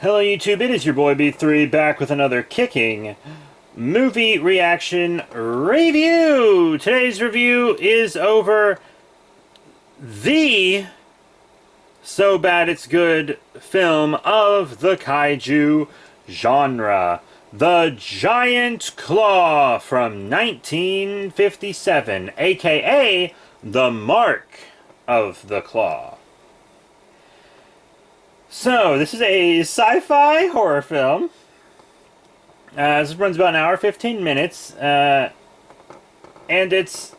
Hello YouTube, it is your boy B3 back with another kicking movie reaction review. Today's review is over the so bad it's good film of the kaiju genre, The Giant Claw from 1957, aka The Mark of the Claw. So, this is a sci-fi horror film. This runs about an hour, 15 minutes, and it's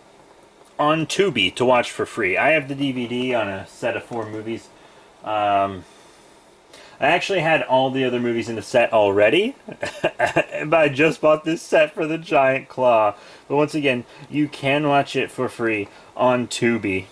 on Tubi to watch for free. I have the DVD on a set of 4 movies. I actually had all the other movies in the set already, but I just bought this set for The Giant Claw. But once again, you can watch it for free on Tubi.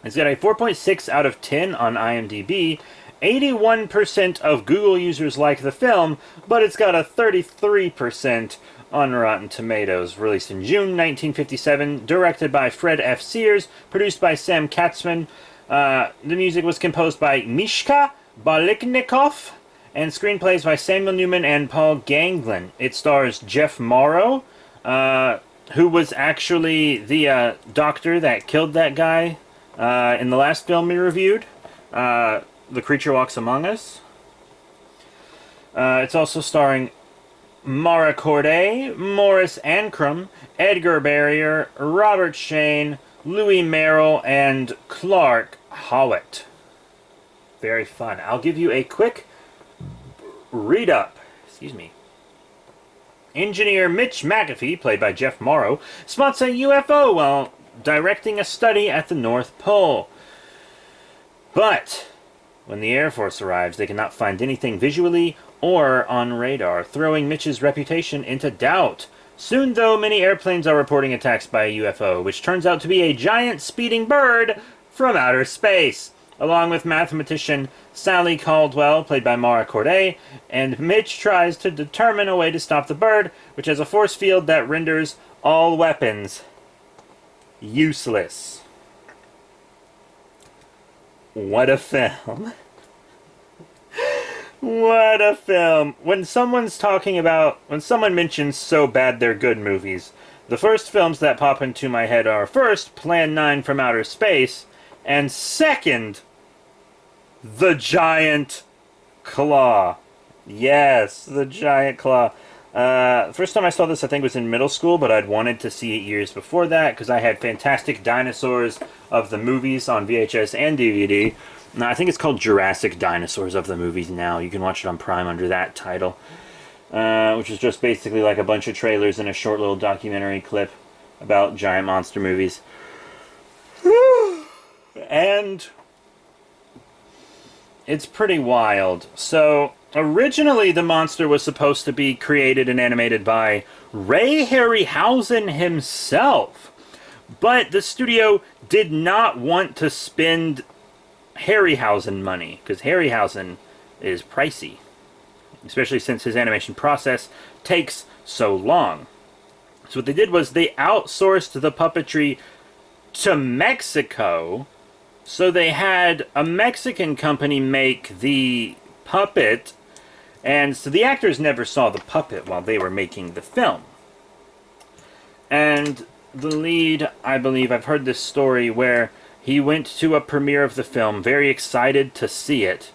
It's got a 4.6 out of 10 on IMDb. 81% of Google users like the film, but it's got a 33% on Rotten Tomatoes. Released in June 1957, directed by Fred F. Sears, produced by Sam Katzman. The music was composed by Mishka Baliknikov, and screenplays by Samuel Newman and Paul Ganglin. It stars Jeff Morrow, who was actually the doctor that killed that guy in the last film we reviewed, The Creature Walks Among Us. It's also starring Mara Corday, Morris Ancrum, Edgar Barrier, Robert Shane, Louis Merrill, and Clark Howitt. Very fun. I'll give you a quick read-up. Excuse me. Engineer Mitch McAfee, played by Jeff Morrow, spots a UFO while directing a study at the North Pole. But when the Air Force arrives, they cannot find anything visually or on radar, throwing Mitch's reputation into doubt. Soon, though, many airplanes are reporting attacks by a UFO, which turns out to be a giant speeding bird from outer space. Along with mathematician Sally Caldwell, played by Mara Corday, and Mitch tries to determine a way to stop the bird, which has a force field that renders all weapons useless. What a film. What a film. When someone mentions so bad they're good movies, the first films that pop into my head are, first, Plan 9 from Outer Space, and second, The Giant Claw. Yes, The Giant Claw. First time I saw this, I think, was in middle school, but I'd wanted to see it years before that, because I had Fantastic Dinosaurs of the movies on VHS and DVD. Now, I think it's called Jurassic Dinosaurs of the movies now. You can watch it on Prime under that title. Which is just basically like a bunch of trailers and a short little documentary clip about giant monster movies. And it's pretty wild. So, originally the monster was supposed to be created and animated by Ray Harryhausen himself. But the studio did not want to spend Harryhausen money, because Harryhausen is pricey, especially since his animation process takes so long. So what they did was they outsourced the puppetry to Mexico. So they had a Mexican company make the puppet, and so the actors never saw the puppet while they were making the film. And the lead, I believe, I've heard this story where he went to a premiere of the film, very excited to see it,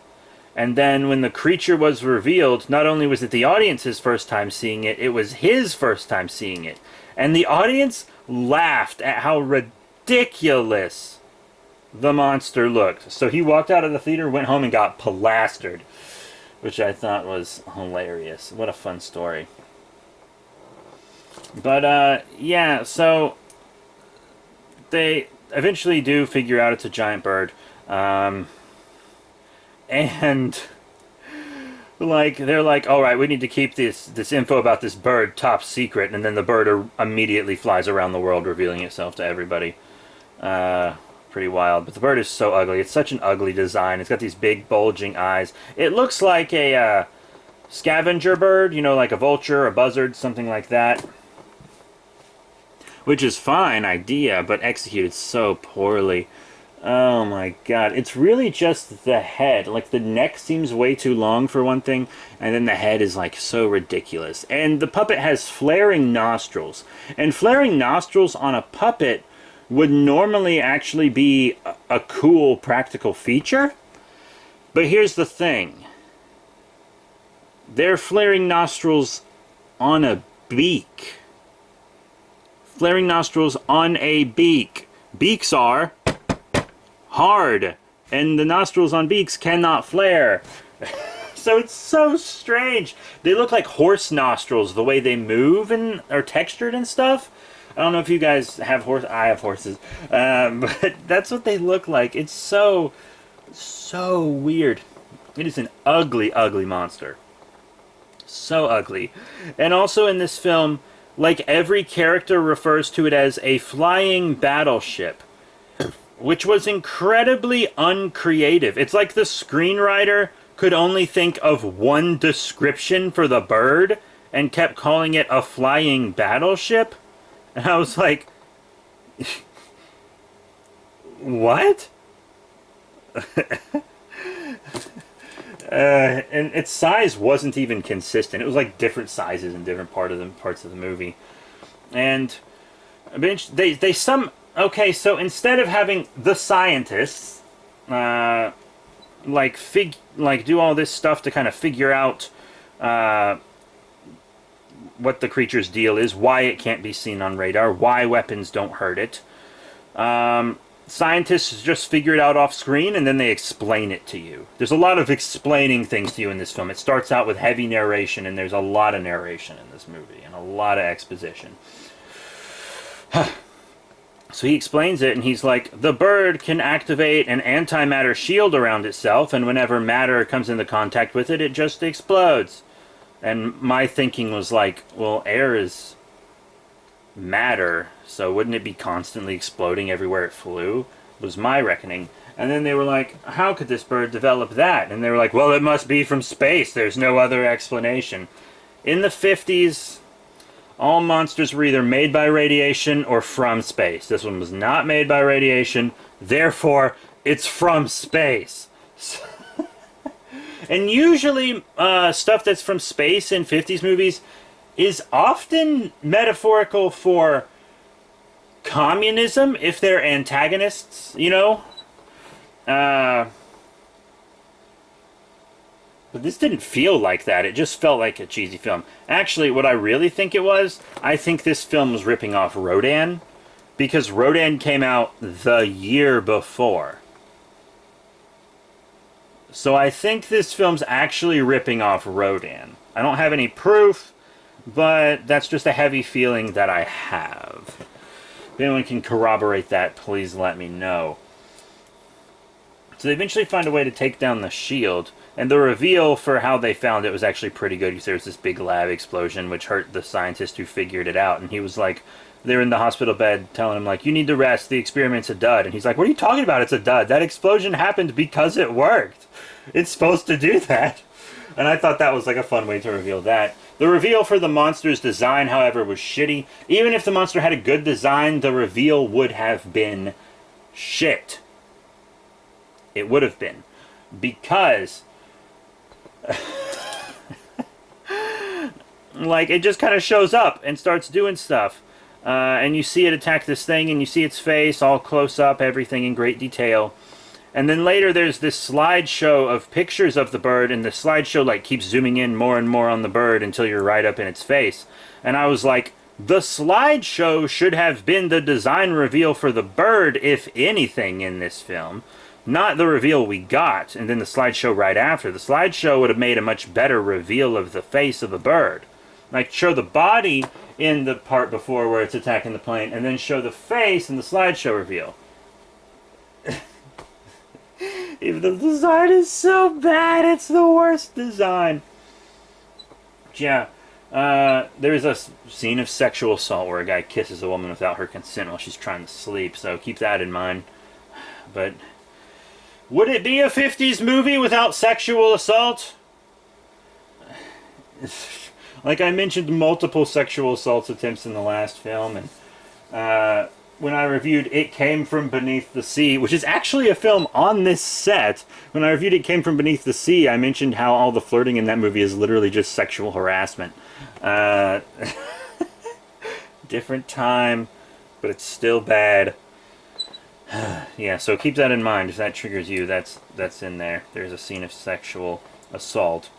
and then when the creature was revealed, not only was it the audience's first time seeing it, it was his first time seeing it. And the audience laughed at how ridiculous the monster looked. So he walked out of the theater, went home, and got plastered, which I thought was hilarious. What a fun story. But, yeah, so they eventually do figure out it's a giant bird. And like they're like, all right, we need to keep this info about this bird top secret, and then the bird immediately flies around the world, revealing itself to everybody. Pretty wild. But the bird is so ugly. It's such an ugly design. It's got these big bulging eyes. It looks like a scavenger bird, you know, like a vulture, a buzzard, something like that. Which is fine idea, but executed so poorly. Oh my god. It's really just the head. Like, the neck seems way too long for one thing, and then the head is, like, so ridiculous. And the puppet has flaring nostrils. And flaring nostrils on a puppet would normally actually be a cool practical feature. But here's the thing. They're flaring nostrils on a beak. Flaring nostrils on a beak. Beaks are hard, and the nostrils on beaks cannot flare. So it's so strange. They look like horse nostrils, the way they move and are textured and stuff. I don't know if you guys have horses. I have horses. But that's what they look like. It's so weird. It is an ugly, ugly monster. So ugly. And also in this film, like, every character refers to it as a flying battleship, which was incredibly uncreative. It's like the screenwriter could only think of one description for the bird and kept calling it a flying battleship. And I was like, what? And its size wasn't even consistent. It was like different sizes in different parts of the movie. And they some okay. So instead of having the scientists, like do all this stuff to kind of figure out what the creature's deal is, why it can't be seen on radar, why weapons don't hurt it. Scientists just figure it out off screen, and then they explain it to you. There's a lot of explaining things to you in this film. It starts out with heavy narration, and there's a lot of narration in this movie, and a lot of exposition. So he explains it, and he's like, the bird can activate an antimatter shield around itself, and whenever matter comes into contact with it, it just explodes. And my thinking was like, well, air is matter, so wouldn't it be constantly exploding everywhere it flew? Was my reckoning. And then they were like, how could this bird develop that? And they were like, well, it must be from space. There's no other explanation. In the 50s, all monsters were either made by radiation or from space. This one was not made by radiation, therefore, it's from space. And usually, stuff that's from space in 50s movies is often metaphorical for communism, if they're antagonists, you know? But this didn't feel like that. It just felt like a cheesy film. Actually, what I really think it was, I think this film was ripping off Rodan, because Rodan came out the year before. So I think this film's actually ripping off Rodan. I don't have any proof, but that's just a heavy feeling that I have. If anyone can corroborate that, please let me know. So they eventually find a way to take down the shield, and the reveal for how they found it was actually pretty good, because there was this big lab explosion which hurt the scientist who figured it out, and he was like, they're in the hospital bed telling him, like, you need to rest, the experiment's a dud. And he's like, what are you talking about? It's a dud. That explosion happened because it worked. It's supposed to do that. And I thought that was like a fun way to reveal that. The reveal for the monster's design, however, was shitty. Even if the monster had a good design, the reveal would have been shit. It would have been. Because like, it just kind of shows up and starts doing stuff. And you see it attack this thing, and you see its face all close up, everything in great detail. And then later there's this slideshow of pictures of the bird, and the slideshow like keeps zooming in more and more on the bird until you're right up in its face. And I was like, the slideshow should have been the design reveal for the bird, if anything, in this film. Not the reveal we got, and then the slideshow right after. The slideshow would have made a much better reveal of the face of the bird. Like, show the body in the part before where it's attacking the plane, and then show the face in the slideshow reveal. Even the design is so bad, it's the worst design. Yeah, there's a scene of sexual assault where a guy kisses a woman without her consent while she's trying to sleep, so keep that in mind. But would it be a 50s movie without sexual assault? Like I mentioned, multiple sexual assault attempts in the last film, and when I reviewed It Came From Beneath the Sea, which is actually a film on this set. When I reviewed It Came From Beneath the Sea, I mentioned how all the flirting in that movie is literally just sexual harassment. Different time, but it's still bad. Yeah, so keep that in mind. If that triggers you, that's in there. There's a scene of sexual assault.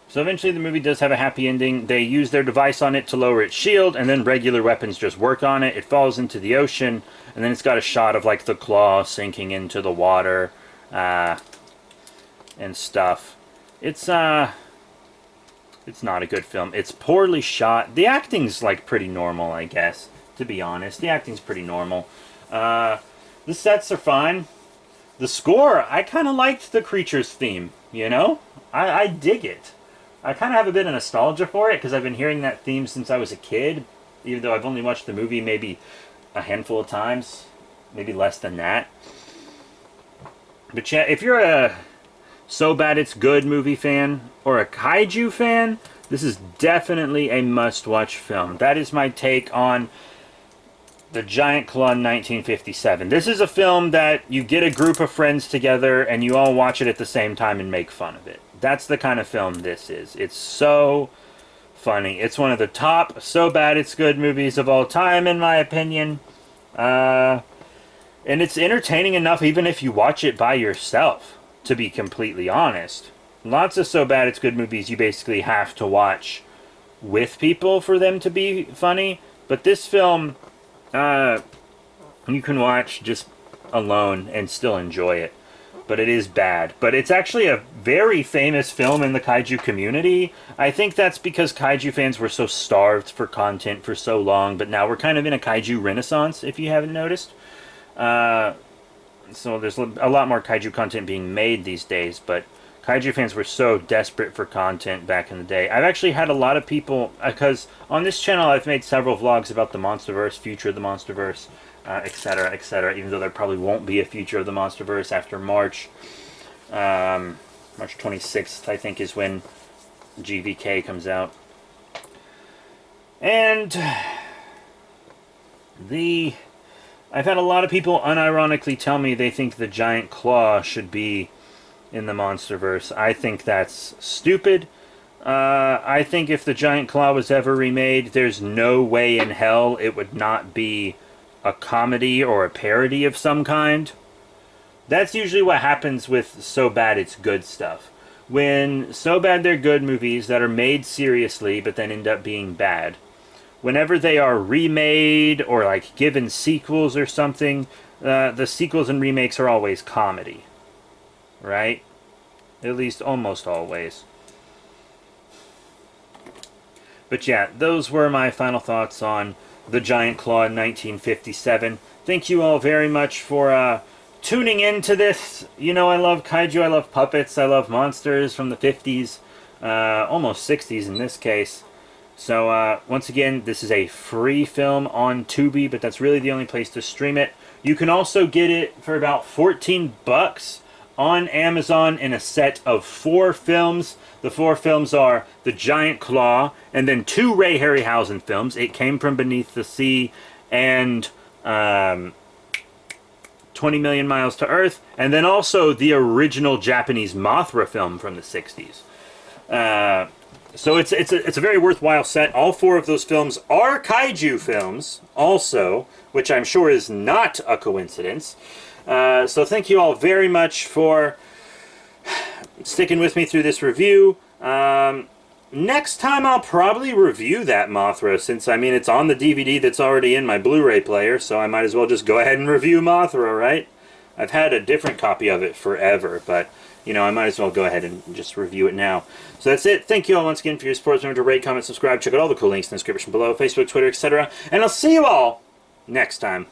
So eventually the movie does have a happy ending. They use their device on it to lower its shield, and then regular weapons just work on it. It falls into the ocean, and then it's got a shot of like the claw sinking into the water and stuff. It's not a good film. It's poorly shot. The acting's like pretty normal, I guess, to be honest. The acting's pretty normal. The sets are fine. The score, I kind of liked the Creatures theme, you know? I dig it. I kind of have a bit of nostalgia for it because I've been hearing that theme since I was a kid, even though I've only watched the movie maybe a handful of times, maybe less than that. But yeah, if you're a So Bad It's Good movie fan or a kaiju fan, this is definitely a must-watch film. That is my take on The Giant Claw 1957. This is a film that you get a group of friends together and you all watch it at the same time and make fun of it. That's the kind of film this is. It's so funny. It's one of the top So Bad It's Good movies of all time, in my opinion. And it's entertaining enough even if you watch it by yourself, to be completely honest. Lots of So Bad It's Good movies you basically have to watch with people for them to be funny. But this film, you can watch just alone and still enjoy it. But it is bad. But it's actually a very famous film in the kaiju community. I think that's because kaiju fans were so starved for content for so long, but now we're kind of in a kaiju renaissance, if you haven't noticed. So there's a lot more kaiju content being made these days, but kaiju fans were so desperate for content back in the day. I've actually had a lot of people, because on this channel I've made several vlogs about the MonsterVerse, future of the MonsterVerse, etc., etc., even though there probably won't be a future of the MonsterVerse after March. March 26th, I think, is when GVK comes out. And I've had a lot of people unironically tell me they think the Giant Claw should be in the MonsterVerse. I think that's stupid. I think if the Giant Claw was ever remade, there's no way in hell it would not be a comedy or a parody of some kind. That's usually what happens with So Bad It's Good stuff. When So Bad They're Good movies that are made seriously but then end up being bad, whenever they are remade or like given sequels or something, the sequels and remakes are always comedy. Right? At least almost always. But yeah, those were my final thoughts on The Giant Claw in 1957. Thank you all very much for tuning in to this. You know, I love kaiju, I love puppets, I love monsters from the 50s, almost 60s in this case. So, once again, this is a free film on Tubi, but that's really the only place to stream it. You can also get it for about 14 bucks on Amazon in a set of 4 films. The 4 films are The Giant Claw, and then 2 Ray Harryhausen films, It Came From Beneath the Sea, and 20 Million Miles to Earth, and then also the original Japanese Mothra film from the 60s. So it's a very worthwhile set. All 4 of those films are kaiju films, also, which I'm sure is not a coincidence. So thank you all very much for sticking with me through this review. Next time I'll probably review that Mothra, since, I mean, it's on the DVD that's already in my Blu-ray player, so I might as well just go ahead and review Mothra, right? I've had a different copy of it forever, but, you know, I might as well go ahead and just review it now. So that's it. Thank you all once again for your support. Remember to rate, comment, subscribe, check out all the cool links in the description below, Facebook, Twitter, etc. And I'll see you all next time.